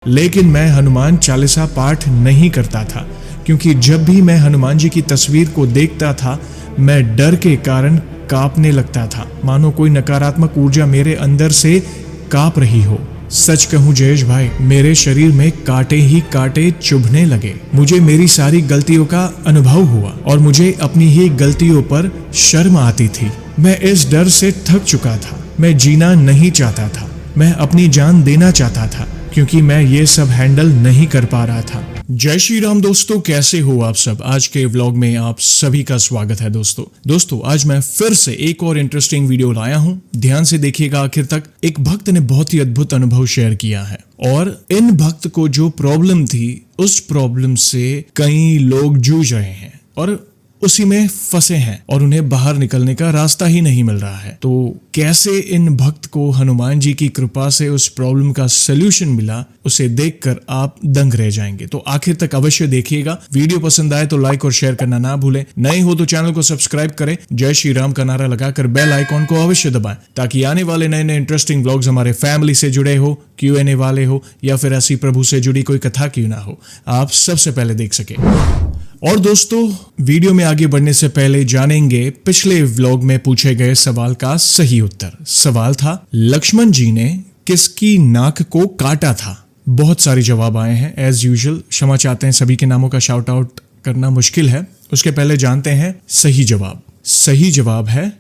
लेकिन मैं हनुमान चालीसा पाठ नहीं करता था, क्योंकि जब भी मैं हनुमान जी की तस्वीर को देखता था मैं डर के कारण कांपने लगता था, मानो कोई नकारात्मक ऊर्जा मेरे अंदर से कांप रही हो। सच कहूं जयेश भाई, मेरे शरीर में कांटे ही कांटे चुभने लगे। मुझे मेरी सारी गलतियों का अनुभव हुआ और मुझे अपनी ही गलतियों पर शर्म आती थी। मैं इस डर से थक चुका था। मैं जीना नहीं चाहता था, मैं अपनी जान देना चाहता था, क्योंकि मैं ये सब हैंडल नहीं कर पा रहा था। जय श्री राम दोस्तों, कैसे हो आप सब। आज के व्लॉग में आप सभी का स्वागत है दोस्तों आज मैं फिर से एक और इंटरेस्टिंग वीडियो लाया हूं। ध्यान से देखिएगा आखिर तक। एक भक्त ने बहुत ही अद्भुत अनुभव शेयर किया है और इन भक्त को जो प्रॉब्लम थी उस प्रॉब्लम से कई लोग जूझ रहे हैं और उसी में फंसे हैं और उन्हें बाहर निकलने का रास्ता ही नहीं मिल रहा है। तो कैसे इन भक्त को हनुमान जी की कृपा से उस प्रॉब्लम का सलूशन मिला, उसे देखकर आप दंग रह जाएंगे। तो आखिर तक अवश्य देखिएगा। वीडियो पसंद आए तो लाइक और शेयर करना ना भूलें। नए हो तो चैनल को सब्सक्राइब करें। जय श्री राम का नारा लगाकर बेल आइकॉन को अवश्य दबाएं, ताकि आने वाले नए नए इंटरेस्टिंग व्लॉग्स हमारे फैमिली से जुड़े हो, Q&A वाले हो या फिर ऐसी प्रभु से जुड़ी कोई कथा क्यों ना हो, आप सबसे पहले देख सके। और दोस्तों, वीडियो में आगे बढ़ने से पहले जानेंगे पिछले व्लॉग में पूछे गए सवाल का सही उत्तर। सवाल था, लक्ष्मण जी ने किसकी नाक को काटा था। बहुत सारे जवाब आए हैं। एज यूजुअल क्षमा चाहते हैं, सभी के नामों का शाउट आउट करना मुश्किल है। उसके पहले जानते हैं सही जवाब। सही जवाब है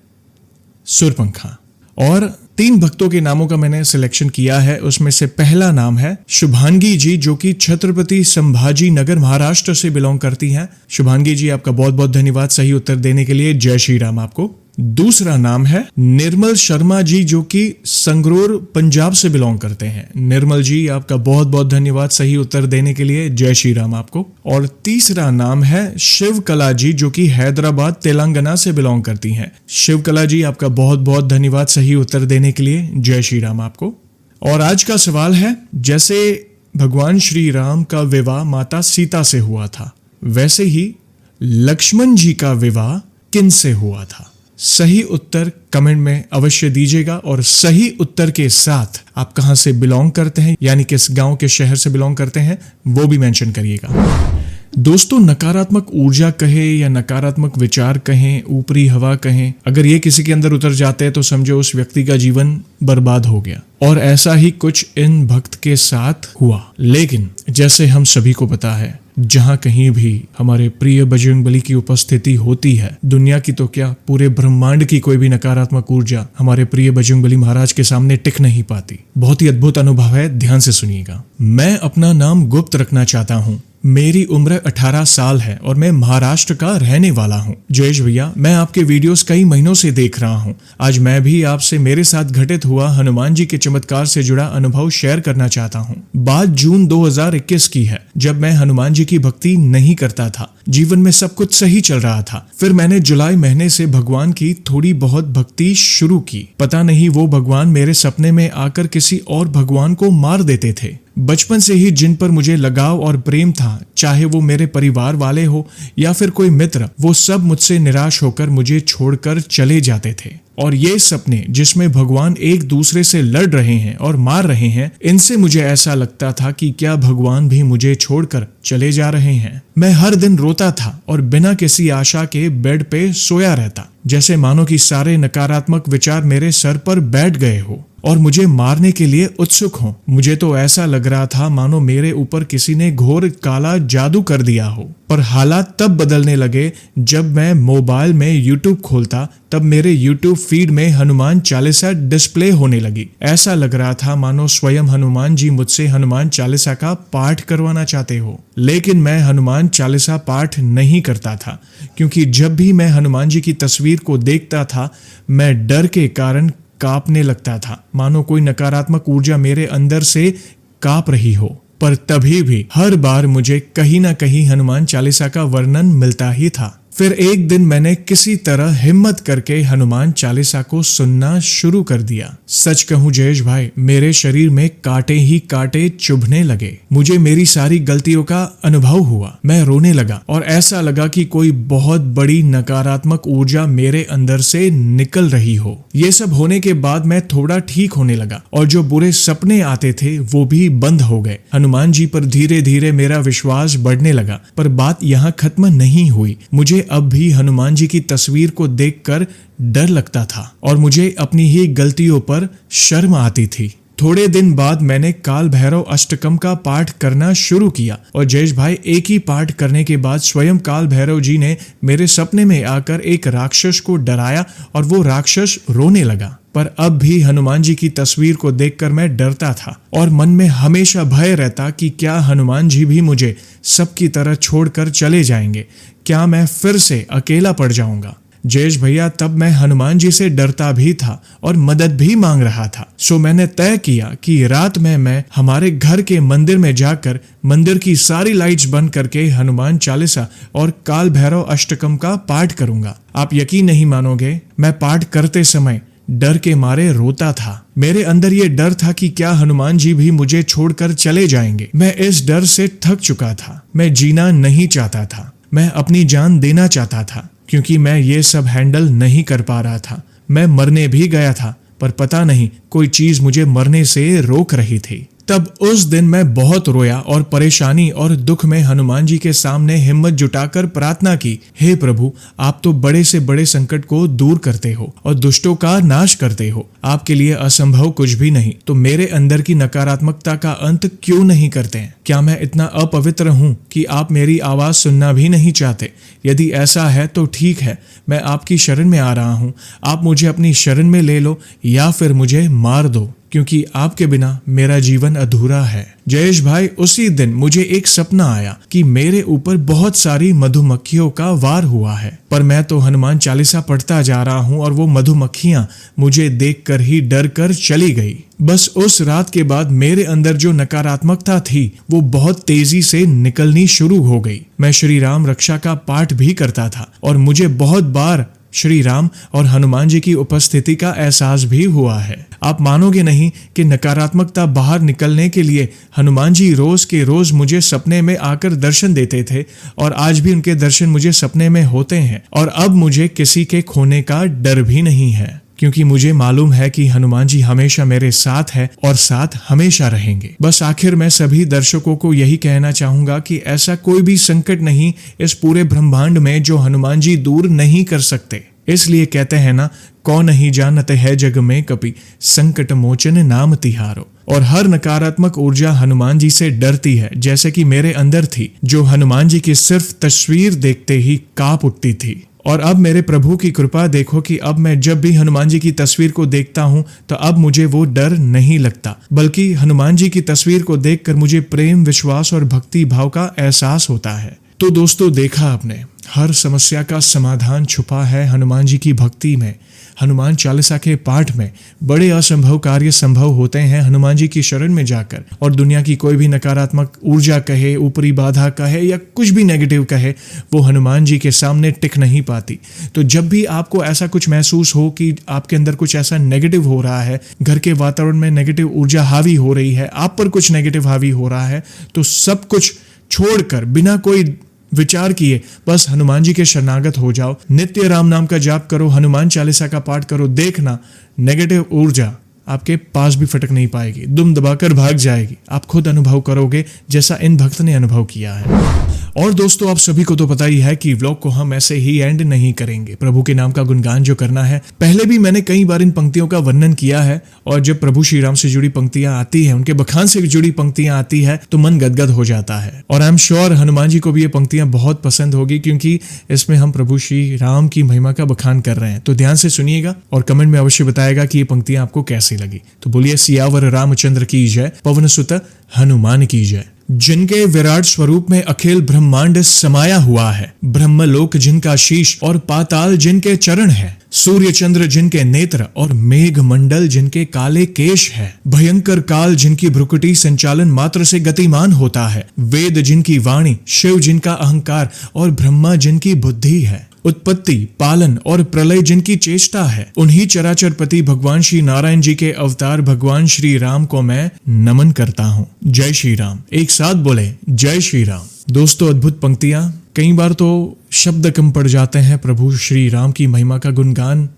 सुरपंखा। और 3 भक्तों के नामों का मैंने सिलेक्शन किया है। उसमें से पहला नाम है शुभांगी जी, जो कि छत्रपति संभाजी नगर महाराष्ट्र से बिलोंग करती हैं। शुभांगी जी, आपका बहुत बहुत धन्यवाद सही उत्तर देने के लिए। जय श्री राम आपको। दूसरा नाम है निर्मल शर्मा जी, जो कि संगरूर पंजाब से बिलोंग करते हैं। निर्मल जी, आपका बहुत बहुत धन्यवाद सही उत्तर देने के लिए। जय श्री राम आपको। और तीसरा नाम है शिव कला जी, जो कि हैदराबाद तेलंगाना से बिलोंग करती हैं। शिव कला जी, आपका बहुत बहुत धन्यवाद सही उत्तर देने के लिए। जय श्री राम आपको। और आज का सवाल है, जैसे भगवान श्री राम का विवाह माता सीता से हुआ था, वैसे ही लक्ष्मण जी का विवाह किन से हुआ था। सही उत्तर कमेंट में अवश्य दीजिएगा और सही उत्तर के साथ आप कहां से बिलोंग करते हैं, यानी किस गांव के शहर से बिलोंग करते हैं, वो भी मेंशन करिएगा। दोस्तों, नकारात्मक ऊर्जा कहे या नकारात्मक विचार कहें, ऊपरी हवा कहें, अगर ये किसी के अंदर उतर जाते हैं तो समझो उस व्यक्ति का जीवन बर्बाद हो गया। और ऐसा ही कुछ इन भक्त के साथ हुआ। लेकिन जैसे हम सभी को पता है, जहां कहीं भी हमारे प्रिय बजरंगबली की उपस्थिति होती है, दुनिया की तो क्या पूरे ब्रह्मांड की कोई भी नकारात्मक ऊर्जा हमारे प्रिय बजरंगबली महाराज के सामने टिक नहीं पाती। बहुत ही अद्भुत अनुभव है, ध्यान से सुनिएगा। मैं अपना नाम गुप्त रखना चाहता हूँ। मेरी उम्र 18 साल है और मैं महाराष्ट्र का रहने वाला हूँ। जयेश भैया, मैं आपके वीडियोस कई महीनों से देख रहा हूँ। आज मैं भी आपसे मेरे साथ घटित हुआ हनुमान जी के चमत्कार से जुड़ा अनुभव शेयर करना चाहता हूँ। बात जून 2021 की है, जब मैं हनुमान जी की भक्ति नहीं करता था। जीवन में सब कुछ सही चल रहा था। फिर मैंने जुलाई महीने से भगवान की थोड़ी बहुत भक्ति शुरू की। पता नहीं वो भगवान मेरे सपने में आकर किसी और भगवान को मार देते थे। बचपन से ही जिन पर मुझे लगाव और प्रेम था, चाहे वो मेरे परिवार वाले हो या फिर कोई मित्र, वो सब मुझसे निराश होकर मुझे छोड़कर चले जाते थे। और ये सपने जिसमें भगवान एक दूसरे से लड़ रहे हैं और मार रहे हैं, इनसे मुझे ऐसा लगता था कि क्या भगवान भी मुझे छोड़कर चले जा रहे हैं। मैं हर दिन रोता था और बिना किसी आशा के बेड पे सोया रहता, जैसे मानो कि सारे नकारात्मक विचार मेरे सर पर बैठ गए हो और मुझे मारने के लिए उत्सुक हो। मुझे तो ऐसा लग रहा था मानो मेरे ऊपर किसी ने घोर काला जादू कर दिया हो। पर हालात तब बदलने लगे जब मैं मोबाइल में YouTube खोलता, तब मेरे YouTube फीड में हनुमान चालीसा डिस्प्ले होने लगी। ऐसा लग रहा था मानो स्वयं हनुमान जी मुझसे हनुमान चालीसा का पाठ करवाना चाहते हो। लेकिन मैं हनुमान चालीसा पाठ नहीं करता था, क्योंकि जब भी मैं हनुमान जी की तस्वीर को देखता था मैं डर के कारण कांपने लगता था, मानो कोई नकारात्मक ऊर्जा मेरे अंदर से कांप रही हो। पर तभी भी हर बार मुझे कहीं ना कहीं हनुमान चालीसा का वर्णन मिलता ही था। फिर एक दिन मैंने किसी तरह हिम्मत करके हनुमान चालीसा को सुनना शुरू कर दिया। सच कहूं जयेश भाई, मेरे शरीर में कांटे ही कांटे चुभने लगे। मुझे मेरी सारी गलतियों का अनुभव हुआ। मैं रोने लगा और ऐसा लगा कि कोई बहुत बड़ी नकारात्मक ऊर्जा मेरे अंदर से निकल रही हो। ये सब होने के बाद मैं थोड़ा ठीक होने लगा और जो बुरे सपने आते थे वो भी बंद हो गए। हनुमान जी पर धीरे धीरे मेरा विश्वास बढ़ने लगा। पर बात यहाँ खत्म नहीं हुई। मुझे अब भी हनुमान जी की तस्वीर को देखकर डर लगता था और मुझे अपनी ही गलतियों पर शर्म आती थी। थोड़े दिन बाद मैंने काल भैरव अष्टकम का पाठ करना शुरू किया और जयेश भाई, एक ही पाठ करने के बाद स्वयं काल भैरव जी ने मेरे सपने में आकर एक राक्षस को डराया और वो राक्षस रोने लगा। पर अब भी हनुमान जी की तस्वीर को देखकर मैं डरता था और मन में हमेशा भय रहता कि क्या हनुमान जी भी मुझे सबकी तरह छोड़कर चले जाएंगे, क्या मैं फिर से अकेला पड़ जाऊंगा। जयेश भैया, तब मैं हनुमान जी से डरता भी था और मदद भी मांग रहा था। सो मैंने तय किया कि रात में मैं हमारे घर के मंदिर में जाकर मंदिर की सारी लाइट्स बंद करके हनुमान चालीसा और काल भैरव अष्टकम का पाठ करूंगा। आप यकीन नहीं मानोगे, मैं पाठ करते समय डर के मारे रोता था। मेरे अंदर ये डर था कि क्या हनुमान जी भी मुझे छोड़कर चले जाएंगे। मैं इस डर से थक चुका था। मैं जीना नहीं चाहता था। मैं अपनी जान देना चाहता था क्योंकि मैं ये सब हैंडल नहीं कर पा रहा था। मैं मरने भी गया था पर पता नहीं कोई चीज मुझे मरने से रोक रही थी। तब उस दिन मैं बहुत रोया और परेशानी और दुख में हनुमान जी के सामने हिम्मत जुटाकर प्रार्थना की, हे प्रभु, आप तो बड़े से बड़े संकट को दूर करते हो और दुष्टों का नाश करते हो। आपके लिए असंभव कुछ भी नहीं। तो मेरे अंदर की नकारात्मकता का अंत क्यों नहीं करते हैं? क्या मैं इतना अपवित्र हूँ कि आप मेरी आवाज सुनना भी नहीं चाहते? यदि ऐसा है तो ठीक है, मैं आपकी शरण में आ रहा हूँ। आप मुझे अपनी शरण में ले लो या फिर मुझे मार दो, क्योंकि आपके बिना मेरा जीवन अधूरा है। जयेश भाई, उसी दिन मुझे एक सपना आया कि मेरे ऊपर बहुत सारी मधुमक्खियों का वार हुआ है, पर मैं तो हनुमान चालीसा पढ़ता जा रहा हूँ और वो मधुमक्खियां मुझे देखकर ही डर कर चली गई। बस उस रात के बाद मेरे अंदर जो नकारात्मकता थी वो बहुत तेजी से निकलनी शुरू हो गई। मैं श्री राम रक्षा का पाठ भी करता था और मुझे बहुत बार श्री राम और हनुमान जी की उपस्थिति का एहसास भी हुआ है। आप मानोगे नहीं कि नकारात्मकता बाहर निकलने के लिए हनुमान जी रोज के रोज मुझे सपने में आकर दर्शन देते थे और आज भी उनके दर्शन मुझे सपने में होते हैं। और अब मुझे किसी के खोने का डर भी नहीं है, क्योंकि मुझे मालूम है कि हनुमान जी हमेशा मेरे साथ है और साथ हमेशा रहेंगे। बस आखिर मैं सभी दर्शकों को यही कहना चाहूंगा कि ऐसा कोई भी संकट नहीं इस पूरे ब्रह्मांड में जो हनुमान जी दूर नहीं कर सकते। इसलिए कहते हैं ना, कौन नहीं जानते है जग में कपि, संकट मोचन नाम तिहारो। और हर नकारात्मक ऊर्जा हनुमान जी से डरती है, जैसे कि मेरे अंदर थी, जो हनुमान जी की सिर्फ तस्वीर देखते ही कांप उठती थी। और अब मेरे प्रभु की कृपा देखो कि अब मैं जब भी हनुमान जी की तस्वीर को देखता हूँ तो अब मुझे वो डर नहीं लगता, बल्कि हनुमान जी की तस्वीर को देखकर मुझे प्रेम, विश्वास और भक्ति भाव का एहसास होता है। तो दोस्तों, देखा आपने, हर समस्या का समाधान छुपा है हनुमान जी की भक्ति में। हनुमान चालीसा के पाठ में बड़े असंभव कार्य संभव होते हैं हनुमान जी की शरण में जाकर। और दुनिया की कोई भी नकारात्मक ऊर्जा कहे, ऊपरी बाधा कहे या कुछ भी नेगेटिव कहे, वो हनुमान जी के सामने टिक नहीं पाती। तो जब भी आपको ऐसा कुछ महसूस हो कि आपके अंदर कुछ ऐसा नेगेटिव हो रहा है, घर के वातावरण में नेगेटिव ऊर्जा हावी हो रही है, आप पर कुछ नेगेटिव हावी हो रहा है, तो सब कुछ छोड़कर बिना कोई विचार किए बस हनुमान जी के शरणागत हो जाओ। नित्य राम नाम का जाप करो, हनुमान चालीसा का पाठ करो। देखना, नेगेटिव ऊर्जा आपके पास भी फटक नहीं पाएगी, दुम दबाकर भाग जाएगी। आप खुद अनुभव करोगे जैसा इन भक्त ने अनुभव किया है। और दोस्तों, आप सभी को तो पता ही है कि व्लॉग को हम ऐसे ही एंड नहीं करेंगे। प्रभु के नाम का गुणगान जो करना है, पहले भी मैंने कई बार इन पंक्तियों का वर्णन किया है। और जब प्रभु श्री राम से जुड़ी पंक्तियां आती है, उनके बखान से जुड़ी पंक्तियां आती है, तो मन गदगद हो जाता है। और I am sure Hanuman ji को भी ये पंक्तियां बहुत पसंद होगी, क्योंकि इसमें हम प्रभु श्री राम की महिमा का बखान कर रहे हैं। तो ध्यान से सुनिएगा और कमेंट में अवश्य बताएगा कि ये पंक्तियां आपको कैसी लगी। तो बोलिए सियावर रामचंद्र की जय, पवन सुत हनुमान की जय। जिनके विराट स्वरूप में अखिल ब्रह्मांड समाया हुआ है, ब्रह्मलोक जिनका शीश और पाताल जिनके चरण है, सूर्य चंद्र जिनके नेत्र और मेघ मंडल जिनके काले केश है, भयंकर काल जिनकी भ्रुकुटी संचालन मात्र से गतिमान होता है, वेद जिनकी वाणी, शिव जिनका अहंकार और ब्रह्मा जिनकी बुद्धि है, उत्पत्ति, पालन और प्रलय जिनकी चेष्टा है, उन्हीं चराचर पति भगवान श्री नारायण जी के अवतार भगवान श्री राम को मैं नमन करता हूँ। जय श्री राम। एक साथ बोले जय श्री राम। दोस्तों, अद्भुत पंक्तियां। कई बार तो शब्द कम पड़ जाते हैं प्रभु श्री राम की महिमा का गुणगान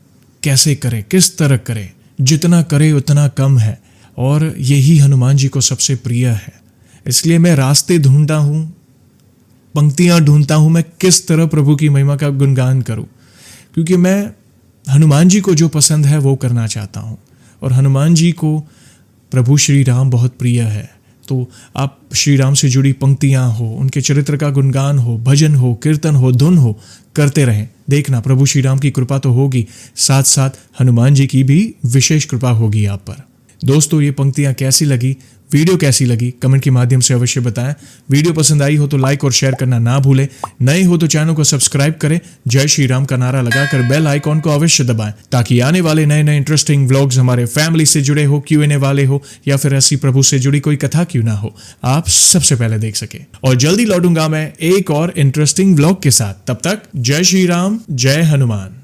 कैसे करें, किस तरह करें। जितना करे उतना कम है और यही हनुमान जी को सबसे प्रिय है। इसलिए मैं रास्ते ढूंढता हूँ, पंक्तियां ढूंढता हूं, मैं किस तरह प्रभु की महिमा का गुणगान करूं, क्योंकि मैं हनुमान जी को जो पसंद है वो करना चाहता हूं और हनुमान जी को प्रभु श्री राम बहुत प्रिय है। तो आप श्री राम से जुड़ी पंक्तियां हो, उनके चरित्र का गुणगान हो, भजन हो, कीर्तन हो, धुन हो, करते रहें। देखना प्रभु श्री राम की कृपा तो होगी, साथ साथ हनुमान जी की भी विशेष कृपा होगी आप पर। दोस्तों, ये पंक्तियां कैसी लगी, वीडियो कैसी लगी, कमेंट के माध्यम से अवश्य बताएं। वीडियो पसंद आई हो तो लाइक और शेयर करना ना भूलें। नए हो तो चैनल को सब्सक्राइब करें। जय श्री राम का नारा लगाकर बेल आइकॉन को अवश्य दबाएं ताकि आने वाले नए नए इंटरेस्टिंग व्लॉग्स हमारे फैमिली से जुड़े हो, Q&A वाले हो या फिर ऐसी प्रभु से जुड़ी कोई कथा क्यों ना हो, आप सबसे पहले देख सके। और जल्दी लौटूंगा मैं एक और इंटरेस्टिंग व्लॉग के साथ। तब तक जय श्री राम, जय हनुमान।